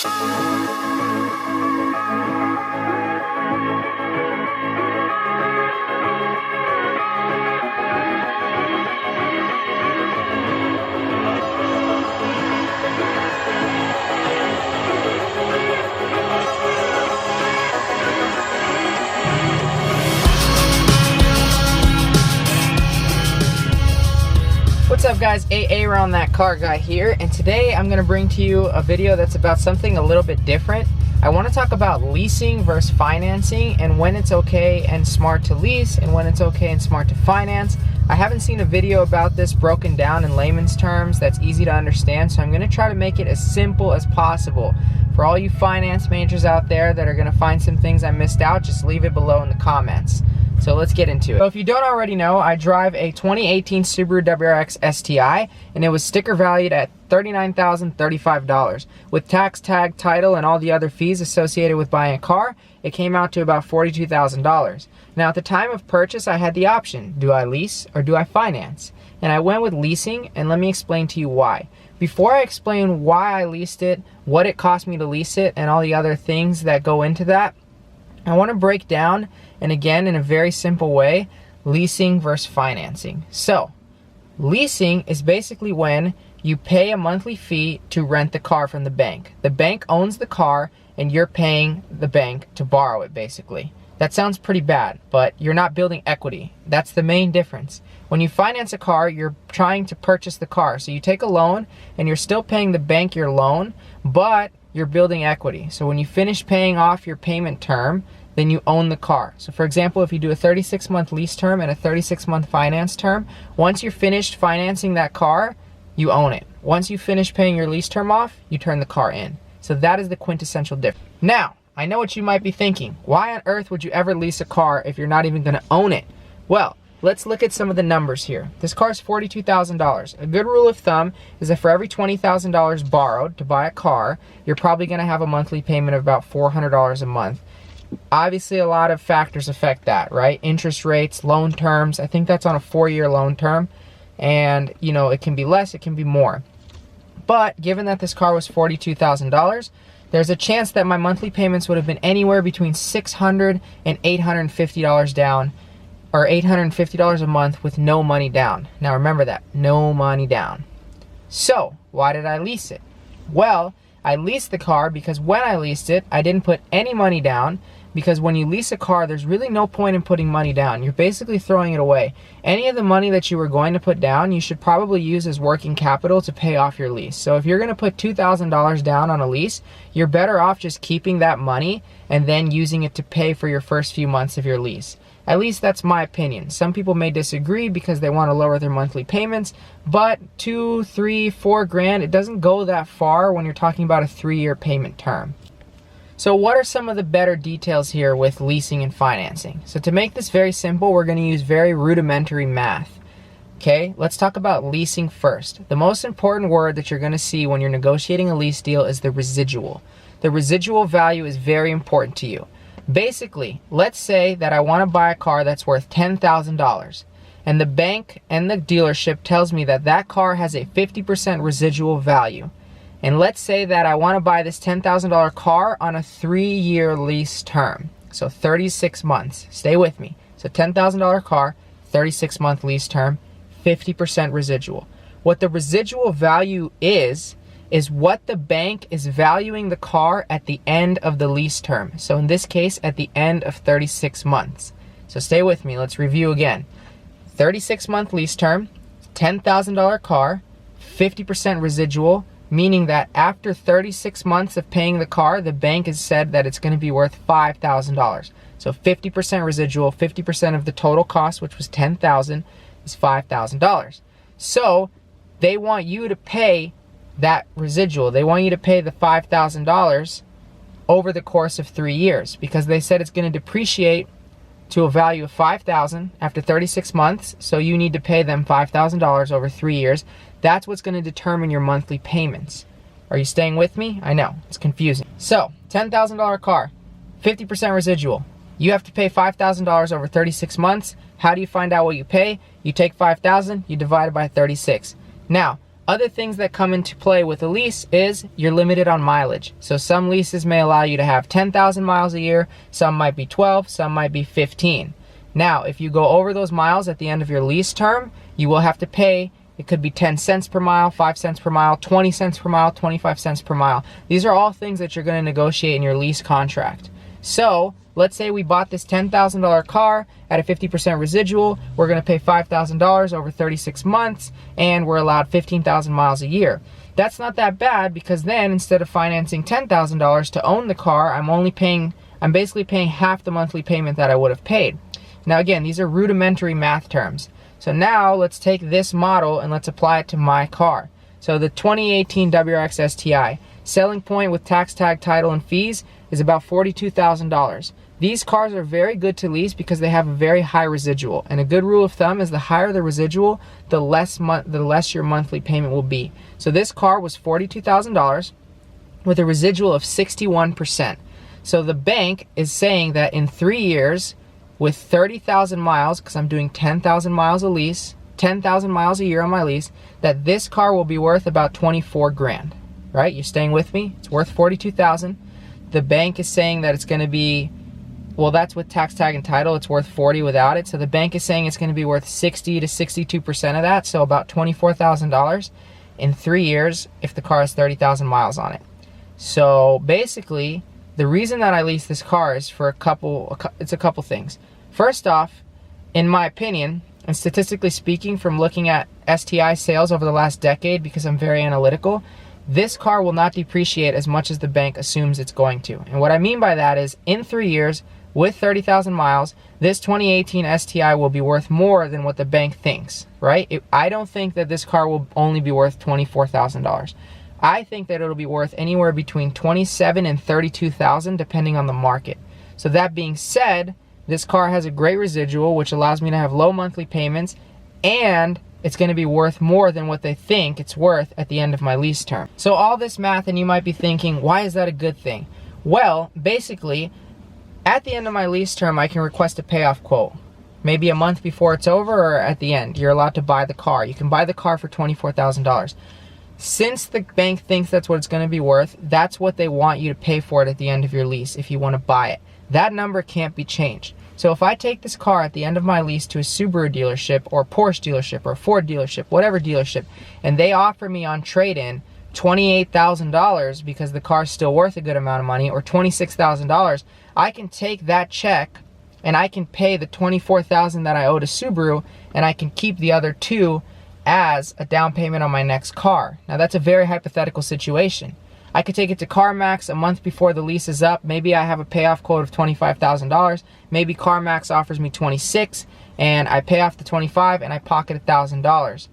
What's up guys, AA Around That Car Guy here, and today I'm going to bring to you a video that's about something a little bit different. I want to talk about leasing versus financing and when it's okay and smart to lease and when it's okay and smart to finance. I haven't seen a video about this broken down in layman's terms that's easy to understand, so I'm going to try to make it as simple as possible. For all you finance majors out there that are going to find some things I missed out, just leave it below in the comments. So let's get into it. So if you don't already know, I drive a 2018 Subaru WRX STI, and it was sticker valued at $39,035. With tax, tag, title, and all the other fees associated with buying a car, it came out to about $42,000. Now at the time of purchase, I had the option, do I lease or do I finance? And I went with leasing, and let me explain to you why. Before I explain why I leased it, what it cost me to lease it, and all the other things that go into that, I want to break down, and again in a very simple way, leasing versus financing. So leasing is basically when you pay a monthly fee to rent the car from the bank. The bank owns the car and you're paying the bank to borrow it basically. That sounds pretty bad, but you're not building equity. That's the main difference. When you finance a car, you're trying to purchase the car. So you take a loan and you're still paying the bank your loan, but you're building equity. So when you finish paying off your payment term, then you own the car. So for example, if you do a 36-month lease term and a 36-month finance term, once you're finished financing that car, you own it. Once you finish paying your lease term off, you turn the car in. So that is the quintessential difference. Now, I know what you might be thinking. Why on earth would you ever lease a car if you're not even gonna own it? Well, let's look at some of the numbers here. This car is $42,000. A good rule of thumb is that for every $20,000 borrowed to buy a car, you're probably gonna have a monthly payment of about $400 a month. Obviously, a lot of factors affect that, right? Interest rates, loan terms. I think that's on a 4-year loan term. And, you know, it can be less, it can be more. But given that this car was $42,000, there's a chance that my monthly payments would have been anywhere between $600 and $850 down, or $850 a month with no money down. Now remember that, no money down. So, why did I lease it? Well, I leased the car because when I leased it, I didn't put any money down, because when you lease a car, there's really no point in putting money down. You're basically throwing it away. Any of the money that you were going to put down, you should probably use as working capital to pay off your lease. So if you're going to put $2,000 down on a lease, you're better off just keeping that money and then using it to pay for your first few months of your lease. At least that's my opinion. Some people may disagree because they want to lower their monthly payments, but $2, $3, $4 grand, it doesn't go that far when you're talking about a 3-year payment term. So what are some of the better details here with leasing and financing? So to make this very simple, we're going to use very rudimentary math. Okay, let's talk about leasing first. The most important word that you're going to see when you're negotiating a lease deal is the residual. The residual value is very important to you. Basically, let's say that I want to buy a car that's worth $10,000, and the bank and the dealership tells me that that car has a 50% residual value. And let's say that I want to buy this $10,000 car on a 3-year lease term. So 36 months. Stay with me. So $10,000 car, 36-month lease term, 50% residual. What the residual value is what the bank is valuing the car at the end of the lease term. So in this case, at the end of 36 months. So stay with me. Let's review again. 36-month lease term, $10,000 car, 50% residual, meaning that after 36 months of paying the car, the bank has said that it's going to be worth $5,000. So 50% residual, 50% of the total cost, which was $10,000, is $5,000. So they want you to pay that residual. They want you to pay the $5,000 over the course of 3 years, because they said it's going to depreciate to a value of $5,000 after 36 months. So you need to pay them $5,000 over 3 years. That's what's going to determine your monthly payments. Are you staying with me? I know, it's confusing. So, $10,000 car, 50% residual. You have to pay $5,000 over 36 months. How do you find out what you pay? You take $5,000, you divide it by 36. Now, Other things that come into play with a lease is you're limited on mileage. So some leases may allow you to have 10,000 miles a year, some might be 12, some might be 15. Now, if you go over those miles at the end of your lease term, you will have to pay. It could be 10 cents per mile, 5 cents per mile, 20 cents per mile, 25 cents per mile. These are all things that you're going to negotiate in your lease contract. So let's say we bought this $10,000 car at a 50% residual. We're going to pay $5,000 over 36 months, and we're allowed 15,000 miles a year. That's not that bad, because then instead of financing $10,000 to own the car, I'm basically paying half the monthly payment that I would have paid. Now again, these are rudimentary math terms. So now let's take this model and let's apply it to my car. So the 2018 WRX STI, selling point with tax tag, title, and fees is about $42,000. These cars are very good to lease because they have a very high residual. And a good rule of thumb is the higher the residual, the less your monthly payment will be. So this car was $42,000 with a residual of 61%. So the bank is saying that in 3 years, with 30,000 miles, because I'm doing 10,000 miles a lease, 10,000 miles a year on my lease, that this car will be worth about 24 grand, right? You're staying with me? It's worth 42,000. The bank is saying that it's going to be, well, that's with tax tag and title. It's worth 40 without it. So the bank is saying it's going to be worth 60 to 62% of that. So about $24,000 in 3 years if the car has 30,000 miles on it. So basically, the reason that I lease this car is for a couple things. First off, in my opinion, and statistically speaking, from looking at STI sales over the last decade, because I'm very analytical, this car will not depreciate as much as the bank assumes it's going to. And what I mean by that is, in 3 years, with 30,000 miles, this 2018 STI will be worth more than what the bank thinks, right? I don't think that this car will only be worth $24,000. I think that it'll be worth anywhere between $27,000 and $32,000 depending on the market. So that being said, this car has a great residual, which allows me to have low monthly payments, and it's going to be worth more than what they think it's worth at the end of my lease term. So all this math, and you might be thinking, why is that a good thing? Well, basically, at the end of my lease term, I can request a payoff quote. Maybe a month before it's over, or at the end, you're allowed to buy the car. You can buy the car for $24,000. Since the bank thinks that's what it's going to be worth, that's what they want you to pay for it at the end of your lease if you want to buy it. That number can't be changed. So if I take this car at the end of my lease to a Subaru dealership or Porsche dealership or Ford dealership, whatever dealership, and they offer me on trade-in $28,000 because the car's still worth a good amount of money, or $26,000, I can take that check and I can pay the $24,000 that I owe to Subaru, and I can keep the other $2,000 as a down payment on my next car. Now that's a very hypothetical situation. I could take it to CarMax a month before the lease is up. Maybe I have a payoff quote of $25,000. Maybe CarMax offers me $26,000 and I pay off the $25,000 and I pocket $1,000.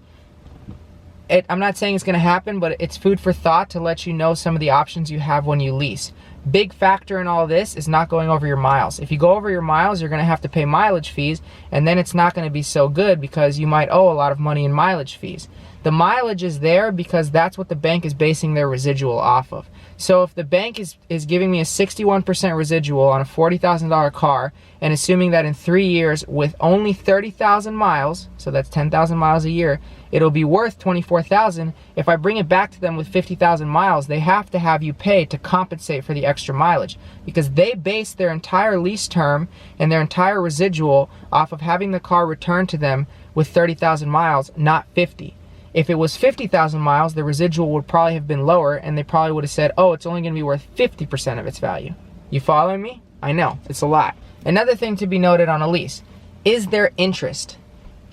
I'm not saying it's going to happen, but it's food for thought to let you know some of the options you have when you lease. Big factor in all this is not going over your miles. If you go over your miles, you're going to have to pay mileage fees, and then it's not going to be so good because you might owe a lot of money in mileage fees. The mileage is there because that's what the bank is basing their residual off of. So if the bank is giving me a 61% residual on a $40,000 car, and assuming that in 3 years with only 30,000 miles, so that's 10,000 miles a year, it'll be worth $24,000. If I bring it back to them with 50,000 miles, they have to have you pay to compensate for the extra mileage, because they base their entire lease term and their entire residual off of having the car returned to them with 30,000 miles, not 50. If it was 50,000 miles, the residual would probably have been lower, and they probably would have said, oh, it's only going to be worth 50% of its value. You following me? I know, it's a lot. Another thing to be noted on a lease, is there interest?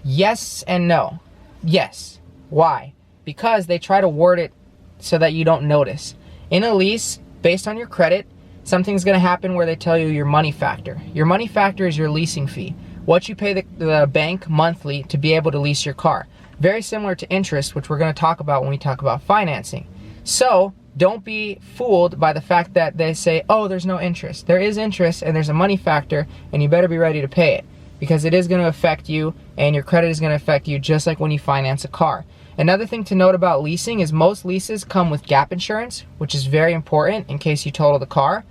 Yes and no. Yes. Why? Because they try to word it so that you don't notice. In a lease, based on your credit, something's going to happen where they tell you your money factor. Your money factor is your leasing fee, what you pay the bank monthly to be able to lease your car. Very similar to interest, which we're going to talk about when we talk about financing. So don't be fooled by the fact that they say, oh, there's no interest. There is interest and there's a money factor, and you better be ready to pay it, because it is going to affect you and your credit is going to affect you just like when you finance a car. Another thing to note about leasing is most leases come with gap insurance, which is very important in case you total the car.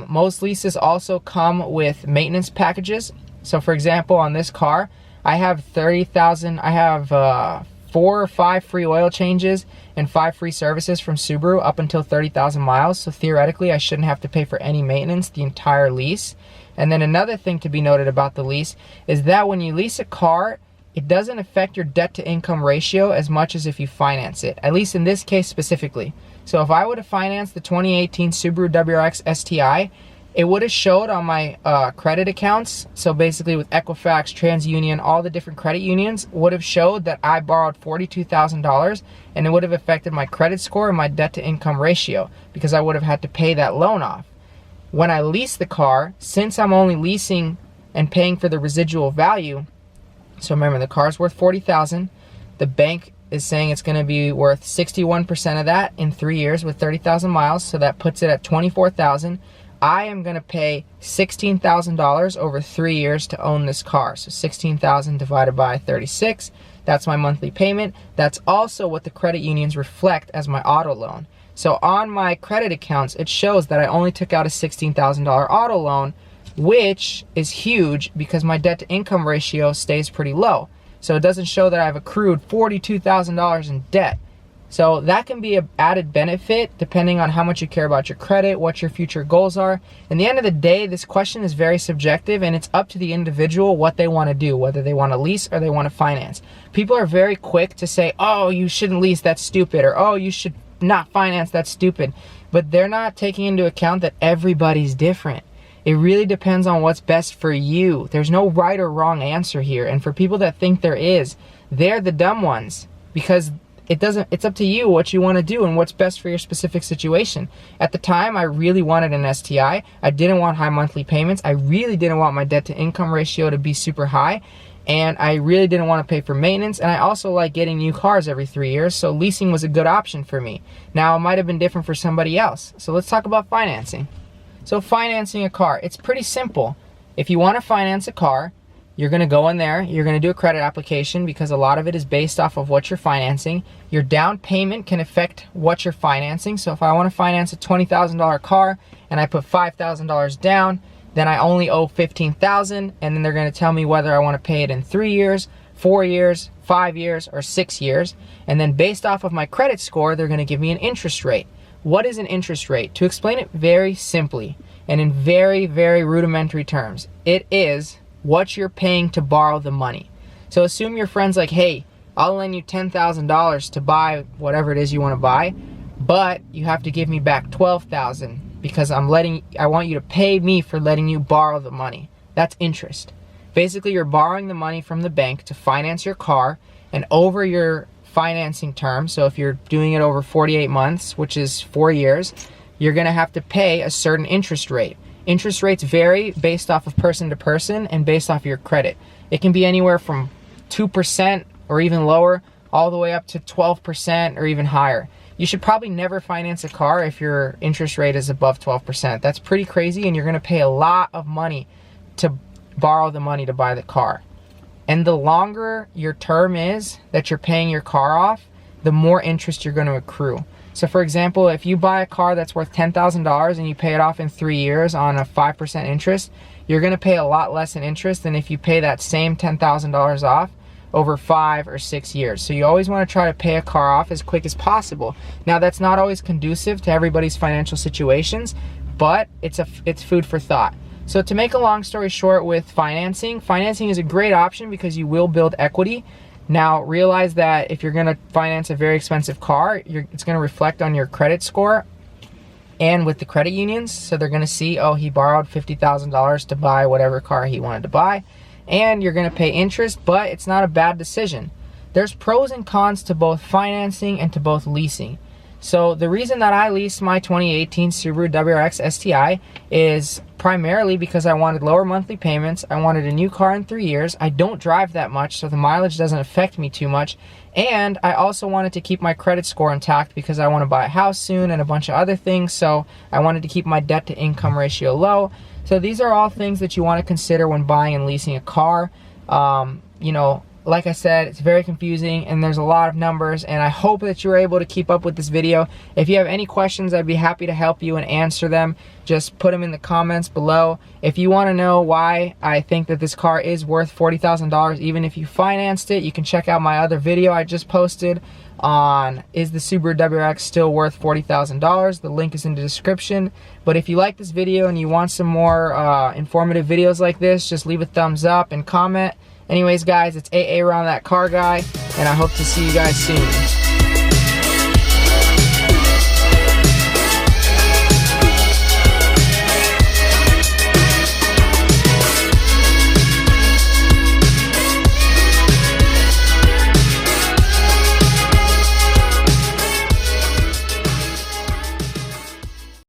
Most leases also come with maintenance packages. So for example, on this car, I have 30,000 4 or 5 free oil changes and 5 free services from Subaru up until 30,000 miles. So theoretically, I shouldn't have to pay for any maintenance the entire lease. And then another thing to be noted about the lease is that when you lease a car, it doesn't affect your debt to income ratio as much as if you finance it, at least in this case specifically. So if I would have financed the 2018 Subaru WRX STI, it would have showed on my credit accounts. So basically with Equifax, TransUnion, all the different credit unions would have showed that I borrowed $42,000, and it would have affected my credit score and my debt to income ratio because I would have had to pay that loan off. When I lease the car, since I'm only leasing and paying for the residual value, so remember the car's worth $40,000, the bank is saying it's going to be worth 61% of that in 3 years with 30,000 miles, so that puts it at $24,000. I am going to pay $16,000 over 3 years to own this car. So $16,000 divided by 36, that's my monthly payment. That's also what the credit unions reflect as my auto loan. So on my credit accounts, it shows that I only took out a $16,000 auto loan, which is huge because my debt to income ratio stays pretty low. So it doesn't show that I've accrued $42,000 in debt. So that can be an added benefit depending on how much you care about your credit, what your future goals are. In the end of the day, this question is very subjective, and it's up to the individual what they want to do, whether they want to lease or they want to finance. People are very quick to say, oh, you shouldn't lease, that's stupid, or oh, you should not finance, that's stupid. But they're not taking into account that everybody's different. It really depends on what's best for you. There's no right or wrong answer here. And for people that think there is, they're the dumb ones, because it's up to you what you want to do and what's best for your specific situation. At the time, I really wanted an STI. I didn't want high monthly payments. I really didn't want my debt to income ratio to be super high. And I really didn't want to pay for maintenance. And I also like getting new cars every 3 years. So leasing was a good option for me. Now, it might have been different for somebody else. So let's talk about financing. So financing a car, it's pretty simple. If you want to finance a car, you're going to go in there, you're going to do a credit application because a lot of it is based off of what you're financing. Your down payment can affect what you're financing. So if I want to finance a $20,000 car and I put $5,000 down, then I only owe $15,000, and then they're going to tell me whether I want to pay it in 3 years, 4 years, 5 years, or 6 years. And then based off of my credit score, they're going to give me an interest rate. What is an interest rate? To explain it very simply and in very, very rudimentary terms, it is what you're paying to borrow the money. So assume your friend's like, hey, I'll lend you $10,000 to buy whatever it is you want to buy, but you have to give me back $12,000 because I want you to pay me for letting you borrow the money. That's interest. Basically, you're borrowing the money from the bank to finance your car, and over your financing term, so if you're doing it over 48 months, which is 4 years, you're going to have to pay a certain interest rate. Interest rates vary based off of person to person and based off your credit. It can be anywhere from 2% or even lower, all the way up to 12% or even higher. You should probably never finance a car if your interest rate is above 12%. That's pretty crazy, and you're going to pay a lot of money to borrow the money to buy the car. And the longer your term is that you're paying your car off, the more interest you're going to accrue. So for example, if you buy a car that's worth $10,000 and you pay it off in 3 years on a 5% interest, you're going to pay a lot less in interest than if you pay that same $10,000 off over 5 or 6 years. So you always want to try to pay a car off as quick as possible. Now, that's not always conducive to everybody's financial situations, but it's food for thought. So to make a long story short with financing is a great option because you will build equity. Now, realize that if you're going to finance a very expensive car, it's going to reflect on your credit score and with the credit unions. So they're going to see, oh, he borrowed $50,000 to buy whatever car he wanted to buy. And you're going to pay interest, but it's not a bad decision. There's pros and cons to both financing and to both leasing. So the reason that I leased my 2018 Subaru WRX STI is primarily because I wanted lower monthly payments. I wanted a new car in 3 years. I don't drive that much, so the mileage doesn't affect me too much. And I also wanted to keep my credit score intact because I want to buy a house soon and a bunch of other things. So I wanted to keep my debt to income ratio low. So these are all things that you want to consider when buying and leasing a car. You know, like I said, it's very confusing and there's a lot of numbers, and I hope that you're able to keep up with this video. If you have any questions, I'd be happy to help you and answer them. Just put them in the comments below. If you want to know why I think that this car is worth $40,000 even if you financed it, you can check out my other video I just posted on is the Subaru WRX still worth $40,000. The link is in the description. But if you like this video and you want some more informative videos like this, just leave a thumbs up and comment. Anyways guys, it's AA Around That Car Guy, and I hope to see you guys soon.